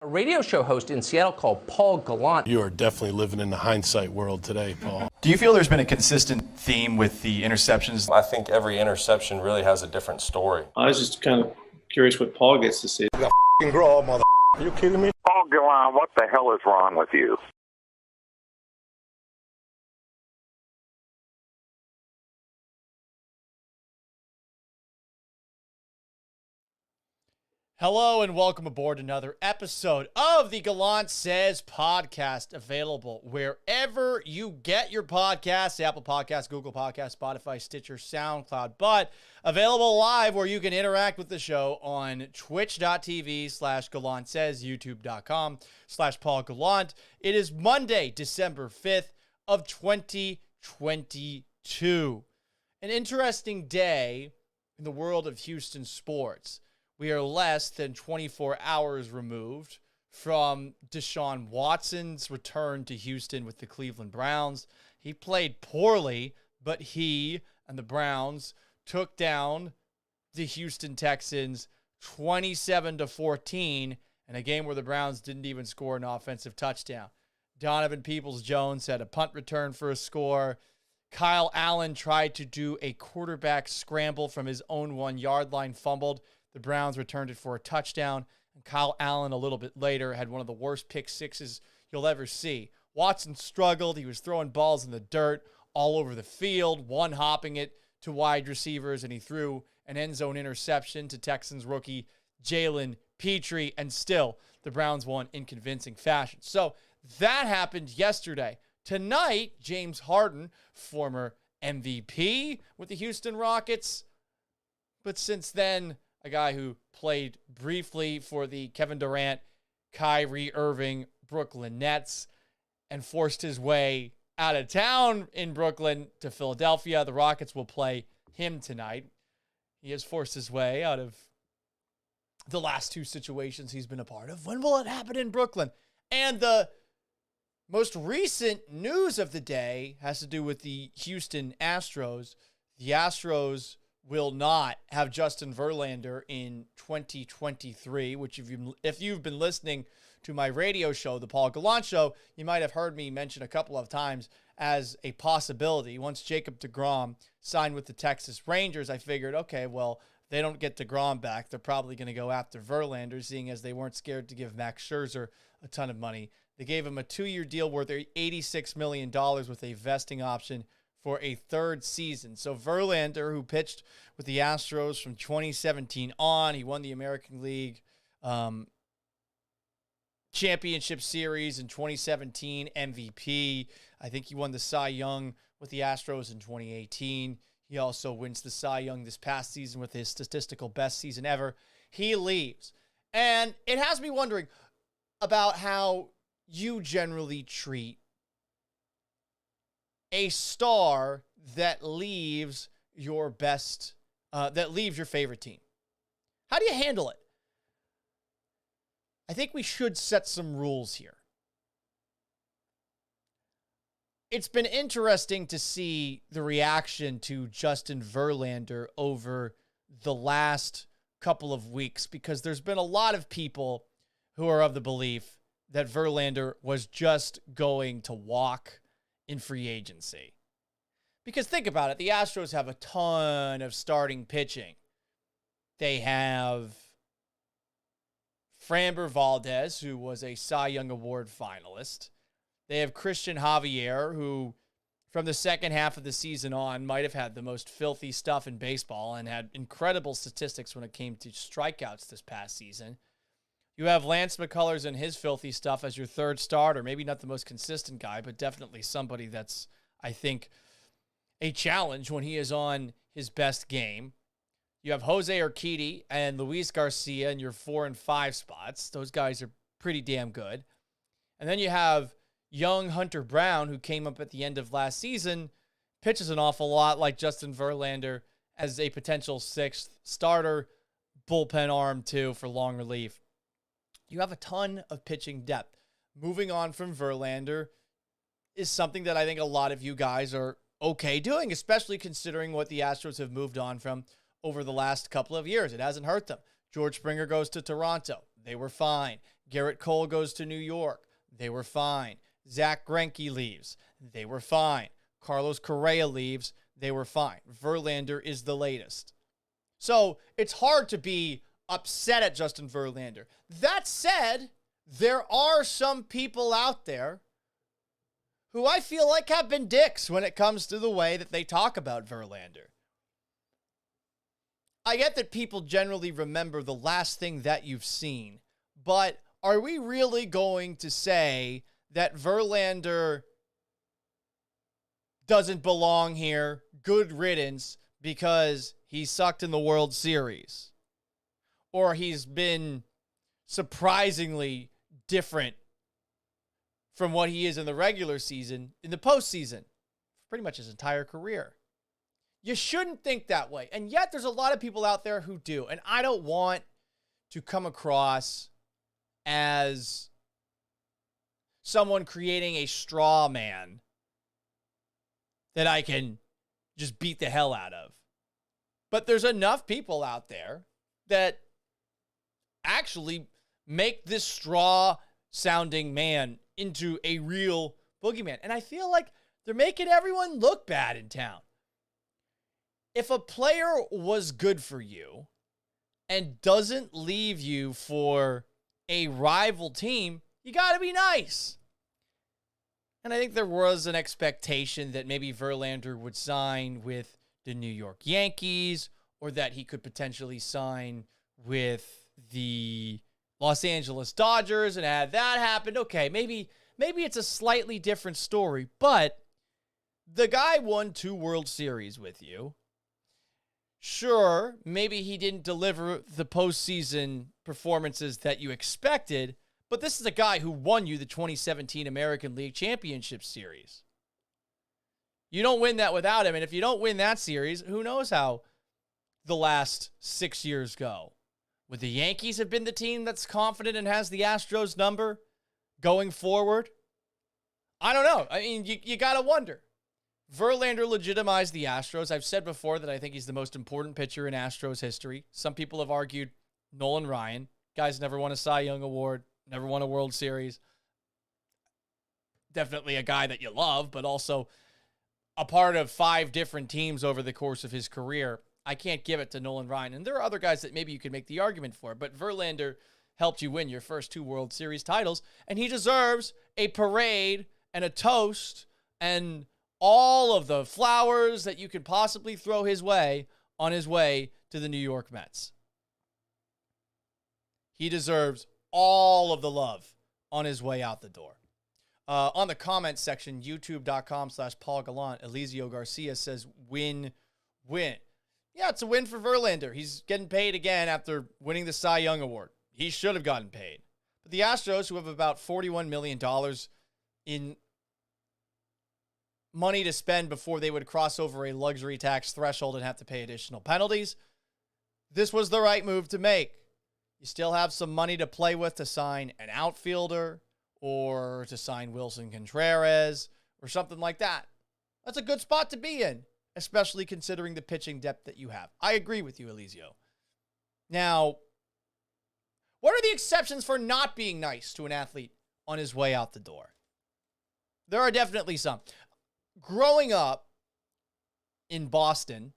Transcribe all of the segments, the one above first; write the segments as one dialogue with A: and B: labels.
A: A radio show host in Seattle called Paul Gallant.
B: You are definitely living in the hindsight world today, Paul.
C: Do you feel there's been a consistent theme with the interceptions?
D: I think every interception really has a different story.
E: I was just kind of curious what Paul gets to say.
B: You got f***ing grow, mother. Are you kidding me?
F: Paul Gallant, what the hell is wrong with you?
G: Hello and welcome aboard another episode of the Gallant Says podcast, available wherever you get your podcasts, Apple Podcasts, Google Podcasts, Spotify, Stitcher, SoundCloud, but available live where you can interact with the show on twitch.tv/GallantSays, youtube.com/Paul Gallant. It is Monday, December 5th of 2022. An interesting day in the world of Houston sports. We are less than 24 hours removed from Deshaun Watson's return to Houston with the Cleveland Browns. He played poorly, but he and the Browns took down the Houston Texans 27-14 in a game where the Browns didn't even score an offensive touchdown. Donovan Peoples-Jones had a punt return for a score. Kyle Allen tried to do a quarterback scramble from his own 1-yard line, fumbled. The Browns returned it for a touchdown, and Kyle Allen a little bit later had one of the worst pick sixes you'll ever see. Watson struggled. He was throwing balls in the dirt all over the field, one-hopping it to wide receivers, and he threw an end zone interception to Texans rookie Jalen Petrie, and still the Browns won in convincing fashion. So that happened yesterday. Tonight, James Harden, former MVP with the Houston Rockets, but since then, a guy who played briefly for the Kevin Durant, Kyrie Irving Brooklyn Nets and forced his way out of town in Brooklyn to Philadelphia. The Rockets will play him tonight. He has forced his way out of the last two situations he's been a part of. When will it happen in Brooklyn? And the most recent news of the day has to do with the Houston Astros. The Astros will not have Justin Verlander in 2023, which if you've been listening to my radio show, The Paul Gallant Show, you might have heard me mention a couple of times as a possibility. Once Jacob deGrom signed with the Texas Rangers, I figured, okay, well, they don't get deGrom back. They're probably going to go after Verlander, seeing as they weren't scared to give Max Scherzer a ton of money. They gave him a 2-year deal worth $86 million with a vesting option for a third season. So Verlander, who pitched with the Astros from 2017 on, he won the American League Championship Series in 2017, MVP. I think he won the Cy Young with the Astros in 2018. He also wins the Cy Young this past season with his statistical best season ever. He leaves. And it has me wondering about how you generally treat a star that leaves your favorite team. How do you handle it? I think we should set some rules here. It's been interesting to see the reaction to Justin Verlander over the last couple of weeks, because there's been a lot of people who are of the belief that Verlander was just going to walk in free agency. Because think about it, the Astros have a ton of starting pitching. They have Framber Valdez, who was a Cy Young Award finalist. They have Christian Javier, who from the second half of the season on might have had the most filthy stuff in baseball and had incredible statistics when it came to strikeouts this past season. You have Lance McCullers and his filthy stuff as your third starter. Maybe not the most consistent guy, but definitely somebody that's, I think, a challenge when he is on his best game. You have Jose Urquidy and Luis Garcia in your 4 and 5 spots. Those guys are pretty damn good. And then you have young Hunter Brown, who came up at the end of last season, pitches an awful lot like Justin Verlander as a potential 6th starter, bullpen arm too for long relief. You have a ton of pitching depth. Moving on from Verlander is something that I think a lot of you guys are okay doing, especially considering what the Astros have moved on from over the last couple of years. It hasn't hurt them. George Springer goes to Toronto. They were fine. Garrett Cole goes to New York. They were fine. Zach Greinke leaves. They were fine. Carlos Correa leaves. They were fine. Verlander is the latest. So it's hard to be upset at Justin Verlander. That said, there are some people out there who I feel like have been dicks when it comes to the way that they talk about Verlander. I get that people generally remember the last thing that you've seen, but are we really going to say that Verlander doesn't belong here, good riddance, because he sucked in the World Series? Or he's been surprisingly different from what he is in the regular season, in the postseason, pretty much his entire career. You shouldn't think that way. And yet there's a lot of people out there who do. And I don't want to come across as someone creating a straw man that I can just beat the hell out of. But there's enough people out there that actually make this straw sounding man into a real boogeyman. And I feel like they're making everyone look bad in town. If a player was good for you and doesn't leave you for a rival team, you got to be nice. And I think there was an expectation that maybe Verlander would sign with the New York Yankees, or that he could potentially sign with the Los Angeles Dodgers. And had that happened, okay, maybe it's a slightly different story, but the guy won 2 World Series with you. Sure, maybe he didn't deliver the postseason performances that you expected, but this is a guy who won you the 2017 American League Championship Series. You don't win that without him, and if you don't win that series, who knows how the last 6 years go. Would the Yankees have been the team that's confident and has the Astros number going forward? I don't know. I mean, you got to wonder. Verlander legitimized the Astros. I've said before that I think he's the most important pitcher in Astros history. Some people have argued Nolan Ryan. Guy's never won a Cy Young Award, never won a World Series. Definitely a guy that you love, but also a part of 5 different teams over the course of his career. I can't give it to Nolan Ryan. And there are other guys that maybe you could make the argument for, but Verlander helped you win your first 2 World Series titles, and he deserves a parade and a toast and all of the flowers that you could possibly throw his way on his way to the New York Mets. He deserves all of the love on his way out the door. On the comments section, youtube.com/Paul Gallant, Elizio Garcia says, win. Yeah, it's a win for Verlander. He's getting paid again after winning the Cy Young Award. He should have gotten paid. But the Astros, who have about $41 million in money to spend before they would cross over a luxury tax threshold and have to pay additional penalties, this was the right move to make. You still have some money to play with to sign an outfielder or to sign Wilson Contreras or something like that. That's a good spot to be in, especially considering the pitching depth that you have. I agree with you, Elizio. Now, what are the exceptions for not being nice to an athlete on his way out the door? There are definitely some. Growing up in Boston,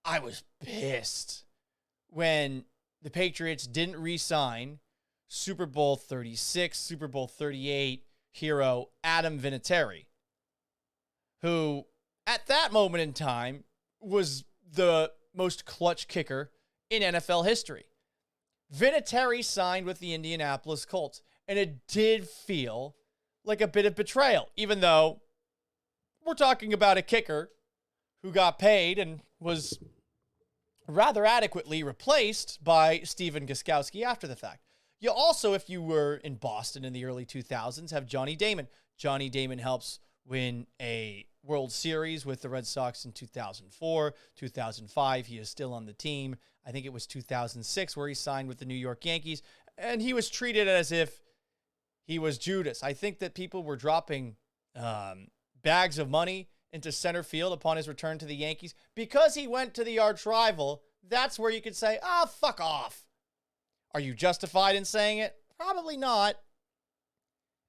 G: I was pissed when the Patriots didn't re-sign Super Bowl 36, Super Bowl 38 hero Adam Vinatieri, who at that moment in time was the most clutch kicker in NFL history. Vinatieri signed with the Indianapolis Colts, and it did feel like a bit of betrayal, even though we're talking about a kicker who got paid and was rather adequately replaced by Steven Gostkowski after the fact. You also, if you were in Boston in the early 2000s, have Johnny Damon. Johnny Damon helps win a World Series with the Red Sox in 2004, 2005. He is still on the team. I think it was 2006 where he signed with the New York Yankees, and he was treated as if he was Judas. I think that people were dropping bags of money into center field upon his return to the Yankees because he went to the arch rival. That's where you could say, fuck off. Are you justified in saying it? Probably not.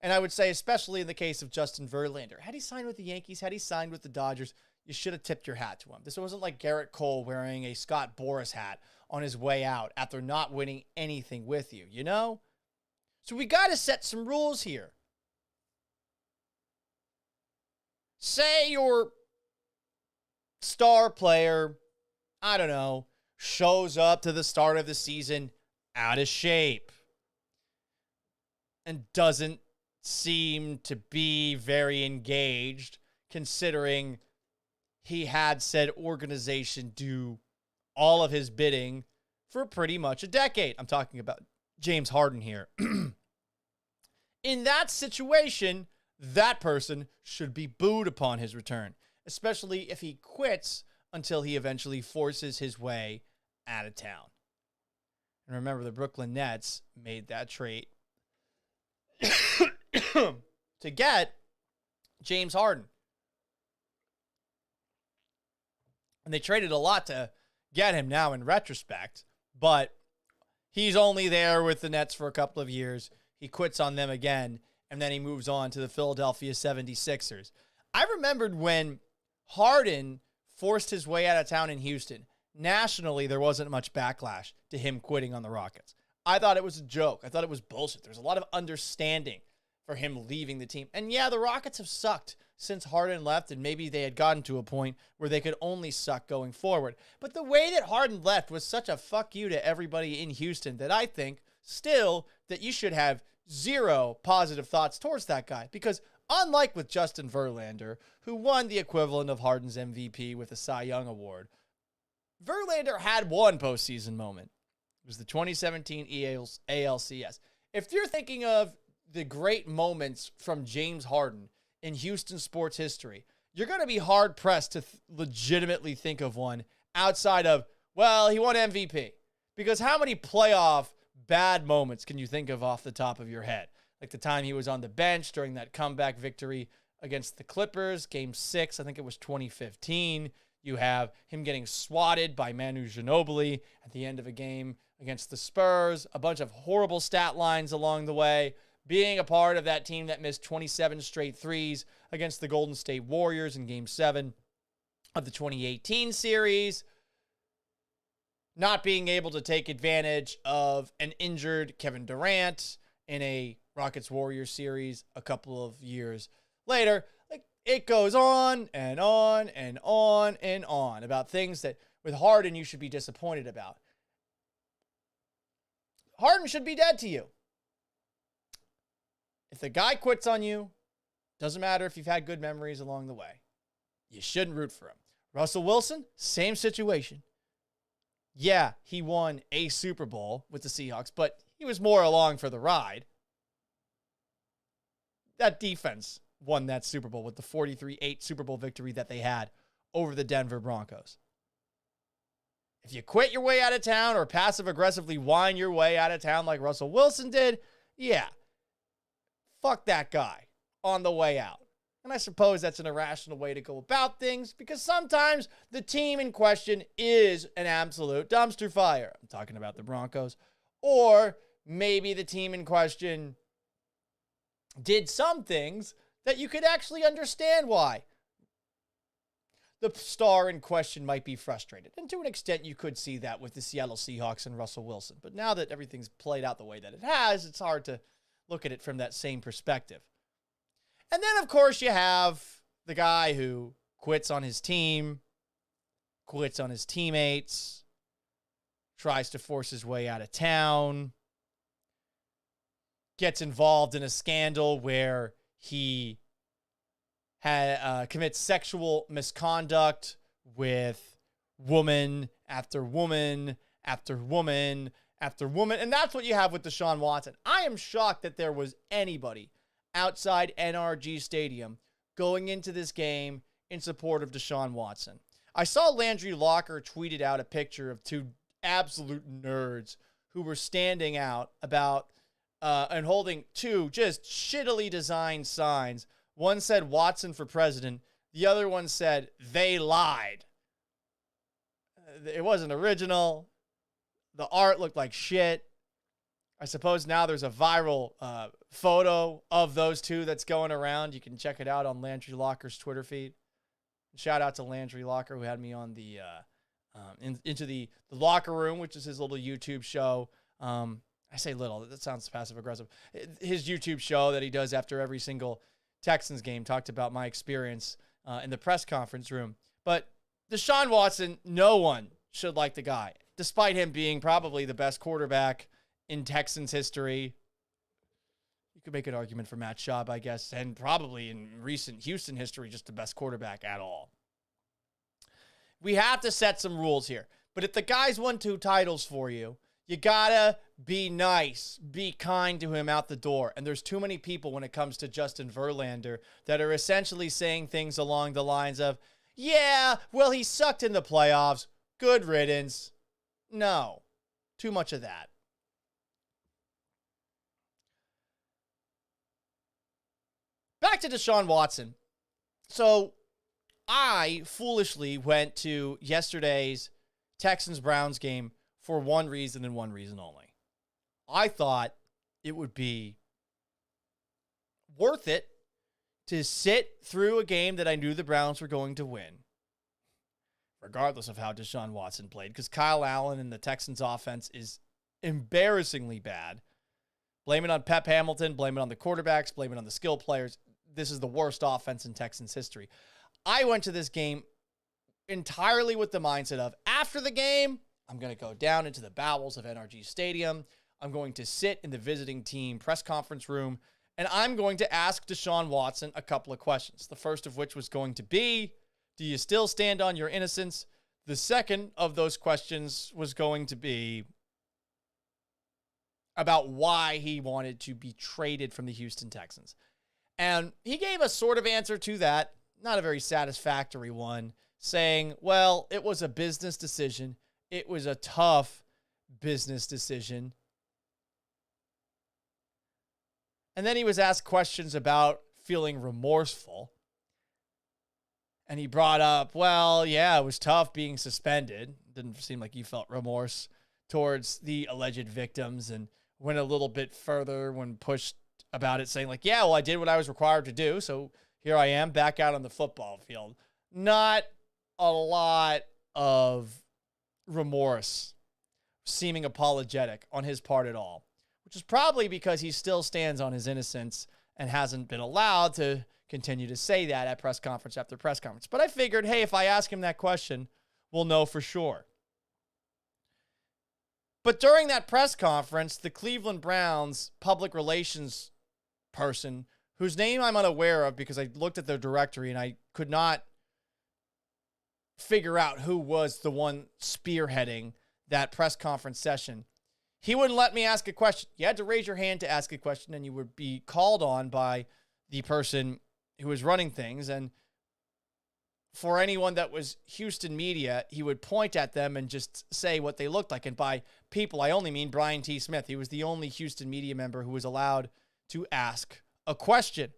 G: And I would say, especially in the case of Justin Verlander, had he signed with the Yankees, had he signed with the Dodgers, you should have tipped your hat to him. This wasn't like Garrett Cole wearing a Scott Boras hat on his way out after not winning anything with you, you know? So we got to set some rules here. Say your star player, I don't know, shows up to the start of the season out of shape and doesn't seem to be very engaged, considering he had said organization do all of his bidding for pretty much a decade. I'm talking about James Harden here. In that situation, that person should be booed upon his return, especially if he quits until he eventually forces his way out of town. And remember, the Brooklyn Nets made that trade to get James Harden. And they traded a lot to get him now in retrospect, but he's only there with the Nets for a couple of years. He quits on them again, and then he moves on to the Philadelphia 76ers. I remembered when Harden forced his way out of town in Houston. Nationally, there wasn't much backlash to him quitting on the Rockets. I thought it was a joke. I thought it was bullshit. There's a lot of understanding for him leaving the team. And yeah, the Rockets have sucked since Harden left, and maybe they had gotten to a point where they could only suck going forward. But the way that Harden left was such a fuck you to everybody in Houston that I think still that you should have zero positive thoughts towards that guy. Because unlike with Justin Verlander, who won the equivalent of Harden's MVP with a Cy Young award, Verlander had one postseason moment. It was the 2017 ALCS. If you're thinking of the great moments from James Harden in Houston sports history, you're going to be hard-pressed to legitimately think of one outside of, well, he won MVP. Because how many playoff bad moments can you think of off the top of your head? Like the time he was on the bench during that comeback victory against the Clippers, Game 6, I think it was 2015. You have him getting swatted by Manu Ginobili at the end of a game against the Spurs, a bunch of horrible stat lines along the way, being a part of that team that missed 27 straight threes against the Golden State Warriors in Game 7 of the 2018 series, not being able to take advantage of an injured Kevin Durant in a Rockets-Warriors series a couple of years later. Like, it goes on and on and on and on about things that with Harden you should be disappointed about. Harden should be dead to you. If the guy quits on you, doesn't matter if you've had good memories along the way, you shouldn't root for him. Russell Wilson, same situation. Yeah, he won a Super Bowl with the Seahawks, but he was more along for the ride. That defense won that Super Bowl with the 43-8 Super Bowl victory that they had over the Denver Broncos. If you quit your way out of town or passive-aggressively whine your way out of town like Russell Wilson did, yeah, fuck that guy on the way out. And I suppose that's an irrational way to go about things because sometimes the team in question is an absolute dumpster fire. I'm talking about the Broncos. Or maybe the team in question did some things that you could actually understand why the star in question might be frustrated. And to an extent, you could see that with the Seattle Seahawks and Russell Wilson. But now that everything's played out the way that it has, it's hard to look at it from that same perspective. And then, of course, you have the guy who quits on his team, quits on his teammates, tries to force his way out of town, gets involved in a scandal where he commits sexual misconduct with woman after woman after woman after woman. And that's what you have with Deshaun Watson. I am shocked that there was anybody outside NRG Stadium going into this game in support of Deshaun Watson. I saw Landry Locker tweeted out a picture of two absolute nerds who were standing out about and holding two just shittily designed signs. One said Watson for president. The other one said they lied. It wasn't original. The art looked like shit. I suppose now there's a viral photo of those two that's going around. You can check it out on Landry Locker's Twitter feed. Shout out to Landry Locker, who had me on the into the locker room, which is his little YouTube show. I say little, that sounds passive aggressive. His YouTube show that he does after every single Texans game talked about my experience in the press conference room. But Deshaun Watson, no one should like the guy, despite him being probably the best quarterback in Texans history. You could make an argument for Matt Schaub, I guess, and probably in recent Houston history, just the best quarterback at all. We have to set some rules here. But if the guy's won 2 titles for you, you gotta be nice, be kind to him out the door. And there's too many people when it comes to Justin Verlander that are essentially saying things along the lines of, yeah, well, he sucked in the playoffs. Good riddance. No, too much of that. Back to Deshaun Watson. So I foolishly went to yesterday's Texans-Browns game for one reason and one reason only. I thought it would be worth it to sit through a game that I knew the Browns were going to win, regardless of how Deshaun Watson played, because Kyle Allen and the Texans offense is embarrassingly bad. Blame it on Pep Hamilton, blame it on the quarterbacks, blame it on the skill players. This is the worst offense in Texans history. I went to this game entirely with the mindset of, after the game, I'm going to go down into the bowels of NRG Stadium. I'm going to sit in the visiting team press conference room, and I'm going to ask Deshaun Watson a couple of questions. The first of which was going to be, do you still stand on your innocence? The second of those questions was going to be about why he wanted to be traded from the Houston Texans. And he gave a sort of answer to that, not a very satisfactory one, saying, well, it was a business decision. It was a tough business decision. And then he was asked questions about feeling remorseful. And he brought up, well, yeah, it was tough being suspended. Didn't seem like you felt remorse towards the alleged victims, and went a little bit further when pushed about it, saying like, yeah, well, I did what I was required to do, so here I am back out on the football field. Not a lot of remorse, seeming apologetic on his part at all, which is probably because he still stands on his innocence and hasn't been allowed to continue to say that at press conference after press conference. But I figured, hey, if I ask him that question, we'll know for sure. But during that press conference, the Cleveland Browns public relations person, whose name I'm unaware of because I looked at their directory and I could not figure out who was the one spearheading that press conference session, he wouldn't let me ask a question. You had to raise your hand to ask a question, and you would be called on by the person who was running things. And for anyone that was Houston media, he would point at them and just say what they looked like. And by people, I only mean Brian T. Smith. He was the only Houston media member who was allowed to ask a question.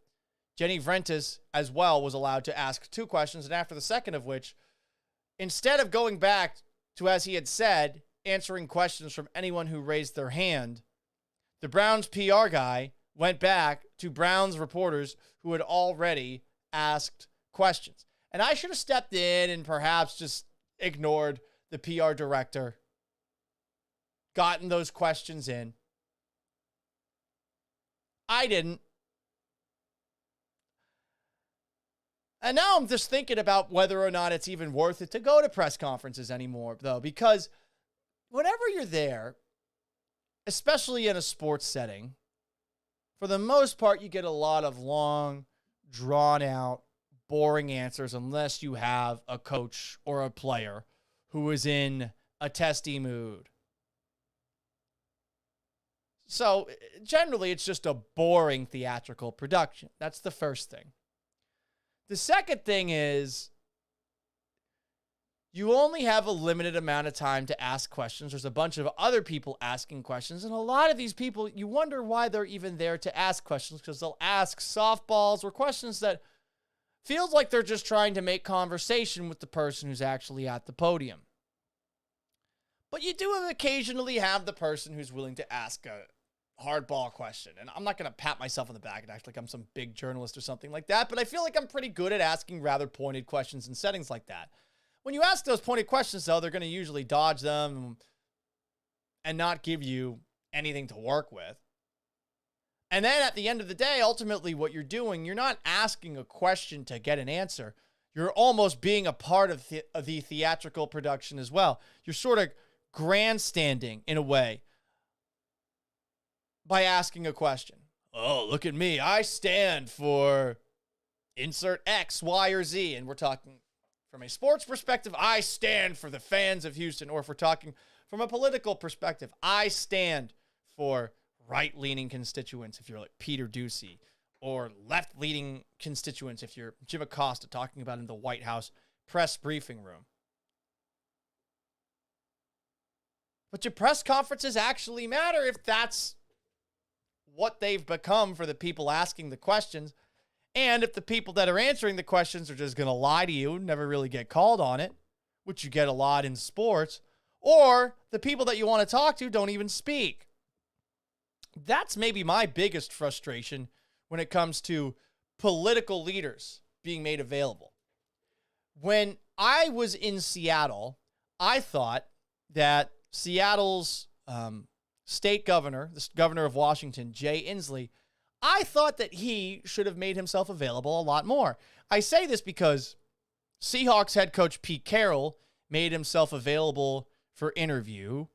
G: Jenny Vrentas, as well, was allowed to ask 2 questions. And after the second of which, instead of going back to, as he had said, answering questions from anyone who raised their hand, the Browns PR guy went back to Browns reporters who had already asked questions. And I should have stepped in and perhaps just ignored the PR director, gotten those questions in. I didn't. And now I'm just thinking about whether or not it's even worth it to go to press conferences anymore, though, because whenever you're there, especially in a sports setting, for the most part, you get a lot of long, drawn-out, boring answers unless you have a coach or a player who is in a testy mood. So generally, it's just a boring theatrical production. That's the first thing. The second thing is you only have a limited amount of time to ask questions. There's a bunch of other people asking questions, and a lot of these people, you wonder why they're even there to ask questions, because they'll ask softballs or questions that feels like they're just trying to make conversation with the person who's actually at the podium. But you do occasionally have the person who's willing to ask hardball question. And I'm not going to pat myself on the back and act like I'm some big journalist or something like that, but I feel like I'm pretty good at asking rather pointed questions in settings like that. When you ask those pointed questions, though, they're going to usually dodge them and not give you anything to work with. And then at the end of the day, ultimately what you're doing, you're not asking a question to get an answer. You're almost being a part of the theatrical production as well. You're sort of grandstanding in a way by asking a question. Oh, look at me. I stand for insert X, Y, or Z. And we're talking from a sports perspective, I stand for the fans of Houston. Or if we're talking from a political perspective, I stand for right-leaning constituents if you're like Peter Ducey, or left-leaning constituents if you're Jim Acosta talking about in the White House press briefing room. But your press conferences actually matter if that's what they've become for the people asking the questions, and if the people that are answering the questions are just going to lie to you, never really get called on it, which you get a lot in sports, or the people that you want to talk to don't even speak. That's maybe my biggest frustration when it comes to political leaders being made available. When I was in Seattle, I thought that Seattle's state governor, the governor of Washington, Jay Inslee, I thought that he should have made himself available a lot more. I say this because Seahawks head coach Pete Carroll made himself available for interview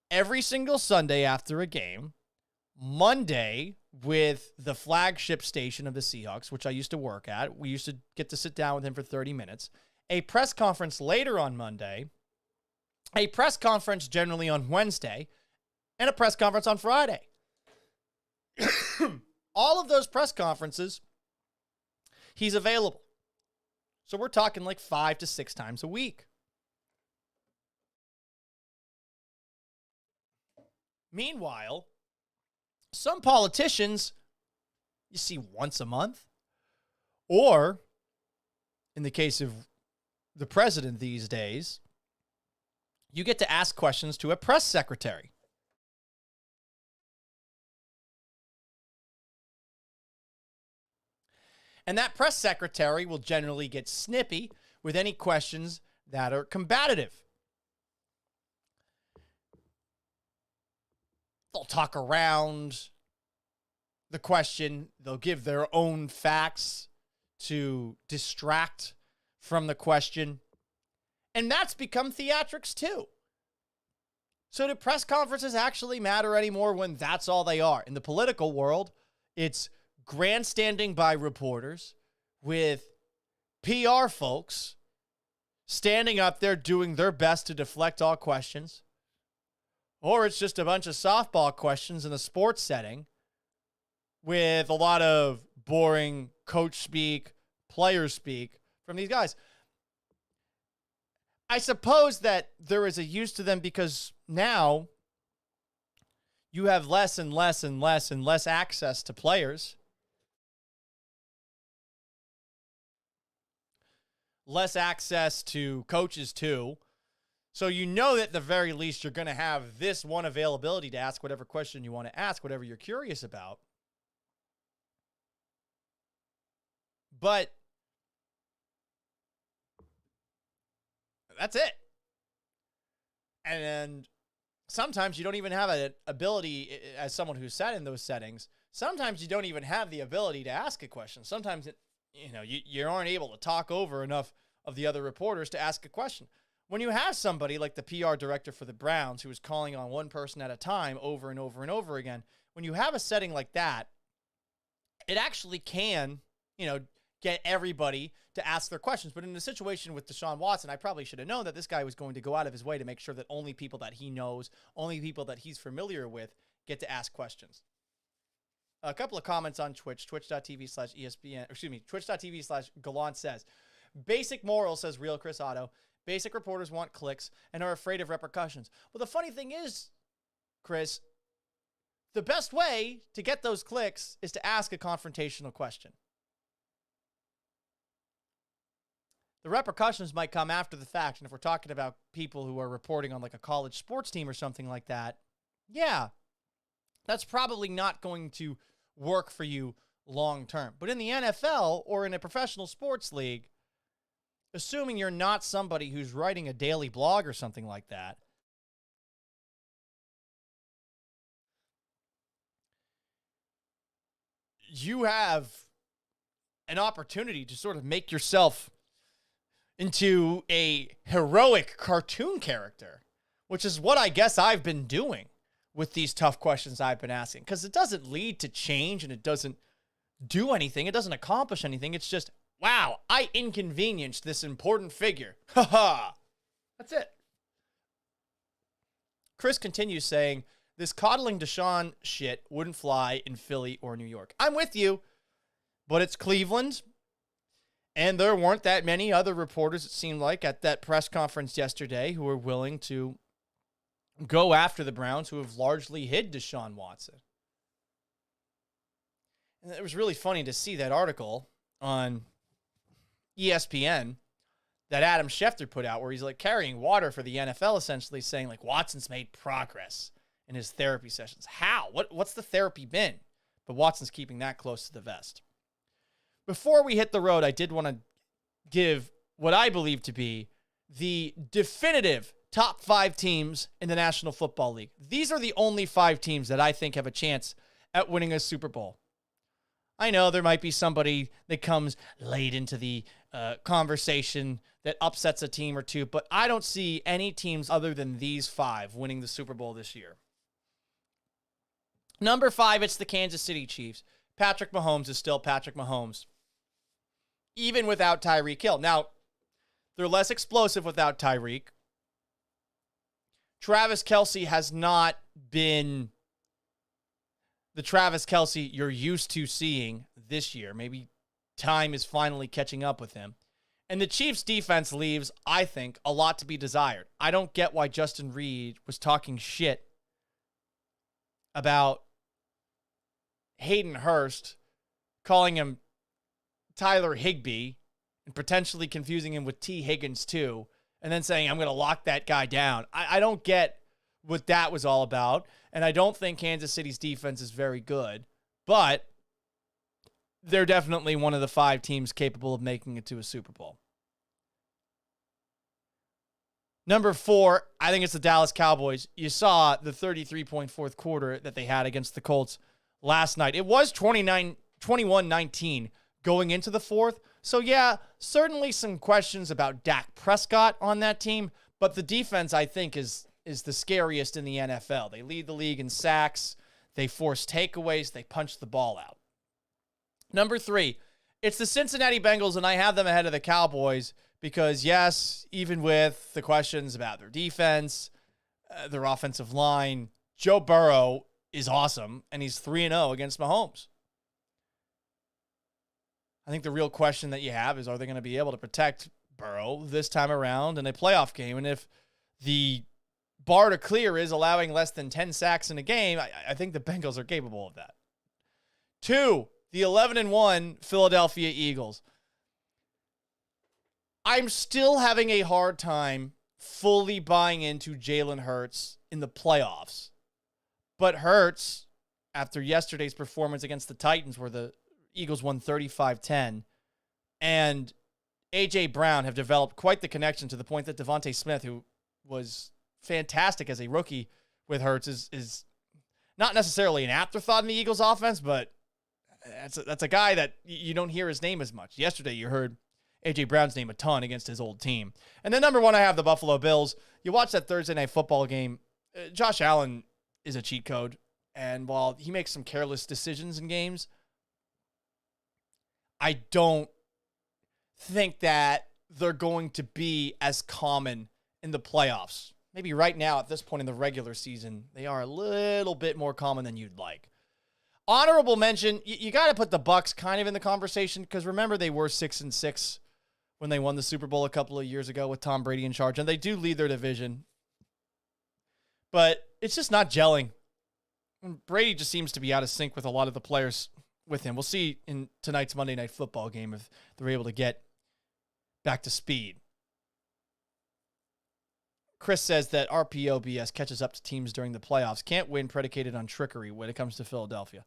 G: every single Sunday after a game, Monday with the flagship station of the Seahawks, which I used to work at. We used to get to sit down with him for 30 minutes. A press conference later on Monday, a press conference generally on Wednesday, and a press conference on Friday. All of those press conferences, he's available. So we're talking like 5 to 6 times a week. Meanwhile, some politicians you see once a month, or in the case of the president these days, you get to ask questions to a press secretary. And that press secretary will generally get snippy with any questions that are combative. They'll talk around the question. They'll give their own facts to distract from the question. And that's become theatrics too. So do press conferences actually matter anymore when that's all they are? In the political world, it's grandstanding by reporters with PR folks standing up there doing their best to deflect all questions. Or it's just a bunch of softball questions in a sports setting with a lot of boring coach speak, player speak from these guys. I suppose that there is a use to them because now you have less and less and less and less access to players. Less access to coaches too. So you know that at the very least you're going to have this one availability to ask whatever question you want to ask, whatever you're curious about. But that's it. And sometimes you don't even have an ability, as someone who's sat in those settings, sometimes you don't even have the ability to ask a question. Sometimes you aren't able to talk over enough of the other reporters to ask a question. When you have somebody like the PR director for the Browns who is calling on one person at a time over and over and over again, when you have a setting like that, it actually can, get everybody to ask their questions. But in the situation with Deshaun Watson, I probably should have known that this guy was going to go out of his way to make sure that only people that he knows, only people that he's familiar with get to ask questions. A couple of comments on Twitch, twitch.tv/ESPN, twitch.tv/Gallant says, basic moral, says Real Chris Otto. Basic reporters want clicks and are afraid of repercussions. Well, the funny thing is, Chris, the best way to get those clicks is to ask a confrontational question. The repercussions might come after the fact. And if we're talking about people who are reporting on like a college sports team or something like that, yeah, that's probably not going to work for you long term. But in the NFL or in a professional sports league, assuming you're not somebody who's writing a daily blog or something like that, you have an opportunity to sort of make yourself into a heroic cartoon character, which is what I guess I've been doing with these tough questions I've been asking, because it doesn't lead to change and it doesn't do anything. It doesn't accomplish anything. It's just, wow, I inconvenienced this important figure. Ha ha. That's it. Chris continues saying, this coddling Deshaun shit wouldn't fly in Philly or New York. I'm with you, but it's Cleveland, and there weren't that many other reporters, it seemed like, at that press conference yesterday who were willing to go after the Browns, who have largely hid Deshaun Watson. And it was really funny to see that article on ESPN that Adam Schefter put out where he's like carrying water for the NFL, essentially saying like Watson's made progress in his therapy sessions. How? What's the therapy been? But Watson's keeping that close to the vest. Before we hit the road, I did want to give what I believe to be the definitive top 5 teams in the National Football League. These are the only 5 teams that I think have a chance at winning a Super Bowl. I know there might be somebody that comes late into the conversation that upsets a team or two, but I don't see any teams other than these 5 winning the Super Bowl this year. Number 5, it's the Kansas City Chiefs. Patrick Mahomes is still Patrick Mahomes, even without Tyreek Hill. Now, they're less explosive without Tyreek. Travis Kelce has not been the Travis Kelce you're used to seeing this year. Maybe time is finally catching up with him. And the Chiefs' defense leaves, I think, a lot to be desired. I don't get why Justin Reed was talking shit about Hayden Hurst, calling him Tyler Higbee, and potentially confusing him with T. Higgins too, and then saying, I'm going to lock that guy down. I don't get what that was all about, and I don't think Kansas City's defense is very good, but they're definitely one of the 5 teams capable of making it to a Super Bowl. Number 4, I think it's the Dallas Cowboys. You saw the 33-point fourth quarter that they had against the Colts last night. It was 21-19 going into the fourth. So, yeah, certainly some questions about Dak Prescott on that team, but the defense, I think, is the scariest in the NFL. They lead the league in sacks. They force takeaways. They punch the ball out. Number 3, it's the Cincinnati Bengals, and I have them ahead of the Cowboys because, yes, even with the questions about their defense, their offensive line, Joe Burrow is awesome, and he's 3-0 against Mahomes. I think the real question that you have is, are they going to be able to protect Burrow this time around in a playoff game? And if the bar to clear is allowing less than 10 sacks in a game, I think the Bengals are capable of that. 2, the 11-1 Philadelphia Eagles. I'm still having a hard time fully buying into Jalen Hurts in the playoffs. But Hurts, after yesterday's performance against the Titans, where the Eagles won 35-10, and A.J. Brown have developed quite the connection to the point that Devontae Smith, who was fantastic as a rookie with Hurts, is not necessarily an afterthought in the Eagles offense, but that's a guy that you don't hear his name as much. Yesterday, you heard A.J. Brown's name a ton against his old team. And then number 1, I have the Buffalo Bills. You watch that Thursday night football game, Josh Allen is a cheat code. And while he makes some careless decisions in games, I don't think that they're going to be as common in the playoffs. Maybe right now at this point in the regular season, they are a little bit more common than you'd like. Honorable mention, you got to put the Bucs kind of in the conversation because remember they were 6-6 when they won the Super Bowl a couple of years ago with Tom Brady in charge, and they do lead their division. But it's just not gelling. Brady just seems to be out of sync with a lot of the players with him. We'll see in tonight's Monday Night Football game if they're able to get back to speed. Chris says that RPOBS catches up to teams during the playoffs. Can't win predicated on trickery when it comes to Philadelphia.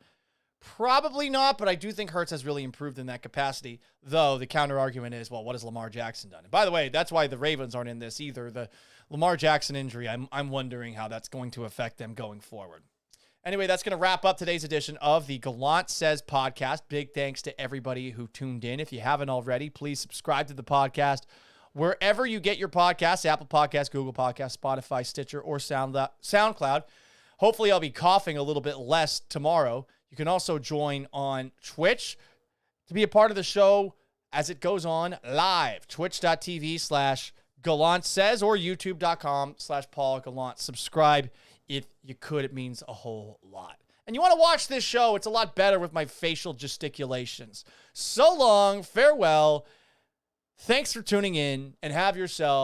G: Probably not, but I do think Hurts has really improved in that capacity, though the counter argument is, well, what has Lamar Jackson done? And by the way, that's why the Ravens aren't in this either. The Lamar Jackson injury, I'm wondering how that's going to affect them going forward. Anyway, that's going to wrap up today's edition of the Gallant Says podcast. Big thanks to everybody who tuned in. If you haven't already, please subscribe to the podcast wherever you get your podcasts, Apple Podcasts, Google Podcasts, Spotify, Stitcher, or SoundCloud. Hopefully, I'll be coughing a little bit less tomorrow. You can also join on Twitch to be a part of the show as it goes on live. Twitch.tv/Gallant Says or YouTube.com/Paul Gallant. Subscribe if you could. It means a whole lot. And you want to watch this show, it's a lot better with my facial gesticulations. So long, farewell. Thanks for tuning in and have yourselves